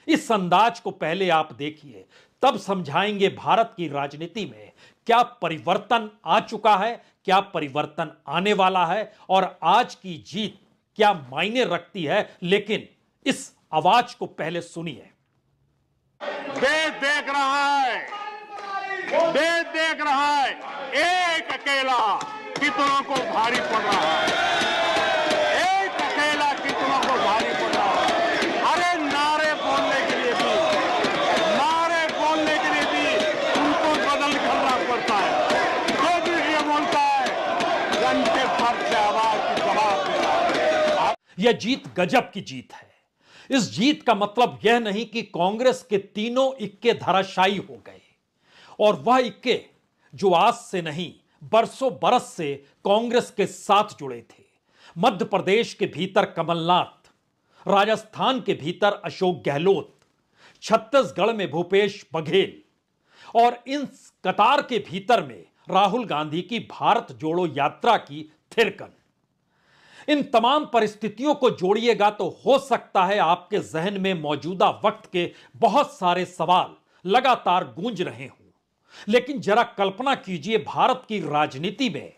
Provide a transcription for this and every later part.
इस अंदाज को पहले आप देखिए, तब समझाएंगे भारत की राजनीति में क्या परिवर्तन आ चुका है, क्या परिवर्तन आने वाला है और आज की जीत क्या मायने रखती है। लेकिन इस आवाज को पहले सुनिए। देश देख रहा है, देश देख रहा है, एक अकेला कितनों को भारी पड़ रहा है, एक अकेला कितनों को भारी पड़ रहा है। अरे नारे बोलने के लिए भी, नारे बोलने के लिए भी उनको बदल करना पड़ता है। जो भी ये बोलता है घंटे भर से आवाज की जवाब दे रहा है। यह जीत गजब की जीत है। इस जीत का मतलब यह नहीं कि कांग्रेस के तीनों इक्के धराशायी हो गए, और वह इक्के जो आज से नहीं बरसों बरस से कांग्रेस के साथ जुड़े थे। मध्य प्रदेश के भीतर कमलनाथ, राजस्थान के भीतर अशोक गहलोत, छत्तीसगढ़ में भूपेश बघेल और इन कतार के भीतर में राहुल गांधी की भारत जोड़ो यात्रा की थिरकन। इन तमाम परिस्थितियों को जोड़िएगा तो हो सकता है आपके जहन में मौजूदा वक्त के बहुत सारे सवाल लगातार गूंज रहे हों। लेकिन जरा कल्पना कीजिए, भारत की राजनीति में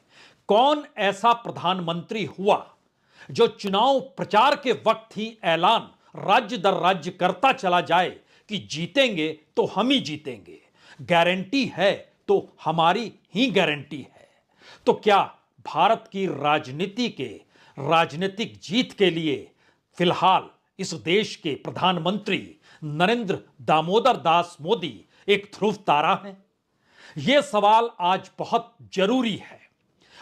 कौन ऐसा प्रधानमंत्री हुआ जो चुनाव प्रचार के वक्त ही ऐलान राज्य दर राज्य करता चला जाए कि जीतेंगे तो हम ही जीतेंगे, गारंटी है तो हमारी ही गारंटी है। तो क्या भारत की राजनीति के राजनीतिक जीत के लिए फिलहाल इस देश के प्रधानमंत्री नरेंद्र दामोदर दास मोदी एक ध्रुव तारा है? यह सवाल आज बहुत जरूरी है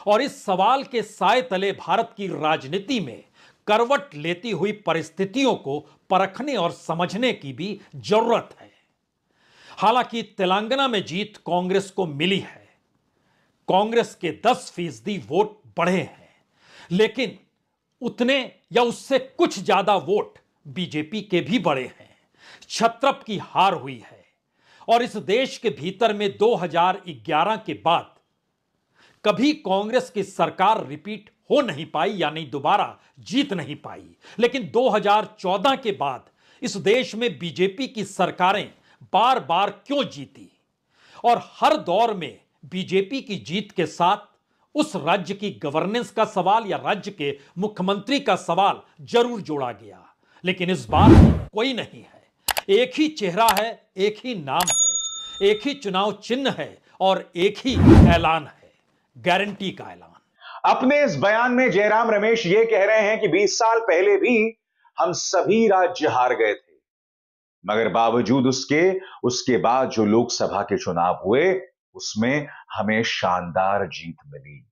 और इस सवाल के साए तले भारत की राजनीति में करवट लेती हुई परिस्थितियों को परखने और समझने की भी जरूरत है। हालांकि तेलंगाना में जीत कांग्रेस को मिली है, कांग्रेस के 10% वोट बढ़े हैं, लेकिन उतने या उससे कुछ ज्यादा वोट बीजेपी के भी बढ़े हैं। छत्रप की हार हुई है और इस देश के भीतर में 2011 के बाद कभी कांग्रेस की सरकार रिपीट हो नहीं पाई, यानी दोबारा जीत नहीं पाई। लेकिन 2014 के बाद इस देश में बीजेपी की सरकारें बार बार क्यों जीती, और हर दौर में बीजेपी की जीत के साथ उस राज्य की गवर्नेंस का सवाल या राज्य के मुख्यमंत्री का सवाल जरूर जोड़ा गया। लेकिन इस बार कोई नहीं है, एक ही चेहरा है, एक ही नाम है, एक ही चुनाव चिन्ह है और एक ही ऐलान है, गारंटी का ऐलान। अपने इस बयान में जयराम रमेश ये कह रहे हैं कि 20 साल पहले भी हम सभी राज्य हार गए थे, मगर बावजूद उसके बाद जो लोकसभा के चुनाव हुए उसमें हमें शानदार जीत मिली।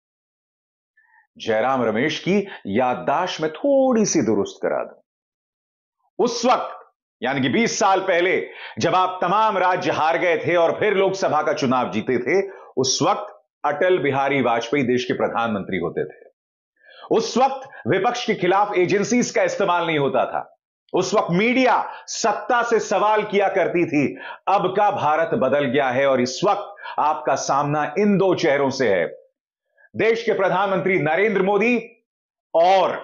जयराम रमेश की याददाश्त में थोड़ी सी दुरुस्त करा दूं। उस वक्त यानी कि 20 साल पहले जब आप तमाम राज्य हार गए थे और फिर लोकसभा का चुनाव जीते थे, उस वक्त अटल बिहारी वाजपेयी देश के प्रधानमंत्री होते थे। उस वक्त विपक्ष के खिलाफ एजेंसीज का इस्तेमाल नहीं होता था। उस वक्त मीडिया सत्ता से सवाल किया करती थी। अब का भारत बदल गया है और इस वक्त आपका सामना इन दो चेहरों से है, देश के प्रधानमंत्री नरेंद्र मोदी और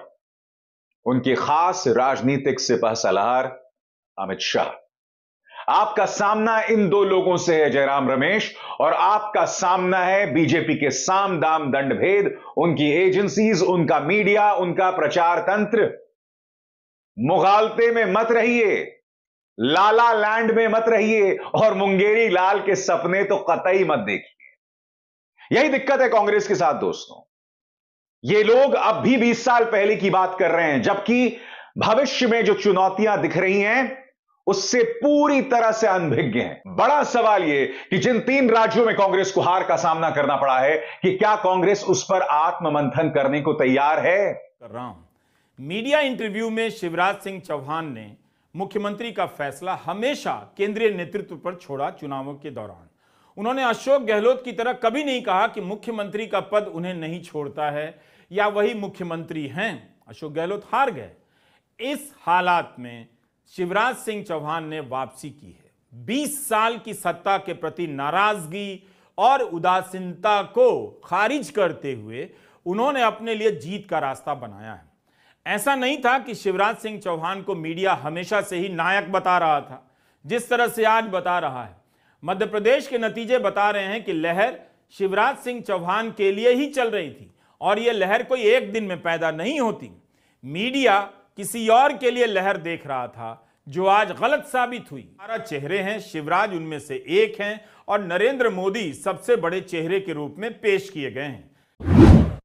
उनके खास राजनीतिक सिपह सलार अमित शाह। आपका सामना इन दो लोगों से है जयराम रमेश, और आपका सामना है बीजेपी के साम दाम दंड भेद, उनकी एजेंसीज, उनका मीडिया, उनका प्रचार तंत्र। मुगालते में मत रहिए, लाला लैंड में मत रहिए और मुंगेरी लाल के सपने तो कतई मत देखिए। यही दिक्कत है कांग्रेस के साथ दोस्तों। ये लोग अब भी 20 साल पहले की बात कर रहे हैं, जबकि भविष्य में जो चुनौतियां दिख रही हैं उससे पूरी तरह से अनभिज्ञ हैं। बड़ा सवाल यह कि जिन 3 राज्यों में कांग्रेस को हार का सामना करना पड़ा है, कि क्या कांग्रेस उस पर आत्ममंथन करने को तैयार है? कर रहा हूं। मीडिया इंटरव्यू में शिवराज सिंह चौहान ने मुख्यमंत्री का फैसला हमेशा केंद्रीय नेतृत्व पर छोड़ा। चुनावों के दौरान उन्होंने अशोक गहलोत की तरह कभी नहीं कहा कि मुख्यमंत्री का पद उन्हें नहीं छोड़ता है या वही मुख्यमंत्री हैं। अशोक गहलोत हार गए। इस हालात में शिवराज सिंह चौहान ने वापसी की है। 20 साल की सत्ता के प्रति नाराजगी और उदासीनता को खारिज करते हुए उन्होंने अपने लिए जीत का रास्ता बनाया है। ऐसा नहीं था कि शिवराज सिंह चौहान को मीडिया हमेशा से ही नायक बता रहा था, जिस तरह से आज बता रहा है। मध्य प्रदेश के नतीजे बता रहे हैं कि लहर शिवराज सिंह चौहान के लिए ही चल रही थी और यह लहर कोई एक दिन में पैदा नहीं होती। मीडिया किसी और के लिए लहर देख रहा था, जो आज गलत साबित हुई। 12 चेहरे हैं, शिवराज उनमें से एक हैं और नरेंद्र मोदी सबसे बड़े चेहरे के रूप में पेश किए गए हैं।